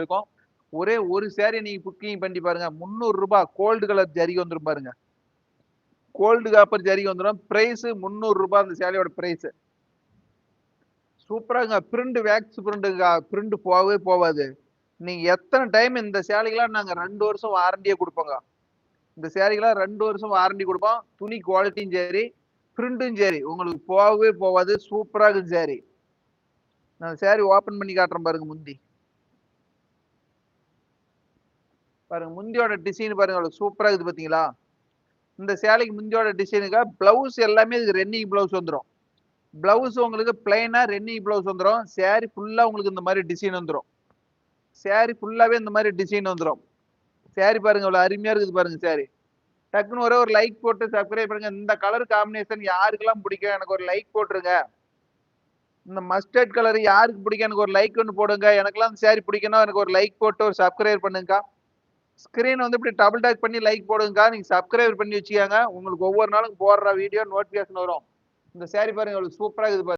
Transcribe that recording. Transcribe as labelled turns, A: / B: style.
A: இருக்கும். ஒரே ஒரு சேரீ நீங்க புக்கிங் பண்ணி பாருங்க. ரூ. 300 கோல்டு கலர் ஜரி வந்துரும் பாருங்க. கோல்டு காப்பர் ஜரி வந்துரும். பிரைஸ் ரூ. 300 அந்த சேலையோட பிரைஸ். சூப்பராங்க. பிரிண்ட் வேக்ஸ் பிரிண்ட்ங்க. பிரிண்ட் போகவே போவாது. நீங்க எத்தனை டைம் இந்த சேலைகெல்லாம் நாங்க 2 வருஷம் வாரண்டியே குடுப்போங்க. இந்த சேலைகெல்லாம் 2 வருஷம் வாரண்டி குடுப்போம். துணி குவாலிட்டியும் சரி, பிரிண்டும் சரி. உங்களுக்கு போகவே போவாது. சூப்பரா இருக்குது சாரி. நான் சாரி ஓப்பன் பண்ணி காட்டுறேன் பாருங்க முந்தி. பாருங்க முந்தியோட டிசைன் பாருங்க எவ்வளவு சூப்பரா இருக்குது பாத்தீங்களா? இந்த சேலைக்கு முந்தியோட டிசைனுங்க பிளவுஸ் எல்லாமே இதுக்கு ரன்னிங் பிளவுஸ் வந்துரும். பிளவுஸ் உங்களுக்கு பிளைனா ரன்னிங் பிளவுஸ் வந்துரும். சாரி ஃபுல்லா உங்களுக்கு இந்த மாதிரி டிசைன் வந்துரும். சாரி ஃபுல்லாவே இந்த மாதிரி டிசைன் வந்துரும். சாரி பாருங்க எவ்வளவு அருமையா இருக்குது பாருங்க சாரி. டக்குன்னு ஒரே ஒரு லைக் போட்டு சப்ஸ்கிரைப் பண்ணுங்க. இந்த கலர் காம்பினேஷன் யாருக்கெல்லாம் பிடிக்கும் எனக்கு ஒரு லைக் போட்டுருங்க. இந்த மஸ்டர்ட் கலர் யாருக்கு பிடிக்கும் எனக்கு ஒரு லைக் ஒன்று போடுங்க. எனக்கெல்லாம் இந்த சாரி பிடிக்கணும் எனக்கு ஒரு லைக் போட்டு ஒரு சப்ஸ்கிரைப் பண்ணுங்கக்கா. ஸ்கிரீன் வந்து இப்படி டபுள் டாக் பண்ணி லைக் போடுங்கக்கா. நீங்க சப்ஸ்கிரைப் பண்ணி வச்சுக்கோங்க. உங்களுக்கு ஒவ்வொரு நாளும் போடுற வீடியோ நோட்டிபிகேஷன் வரும். இந்த சாரி பாருங்க எவ்வளவு சூப்பரா இருக்குது பாருங்க.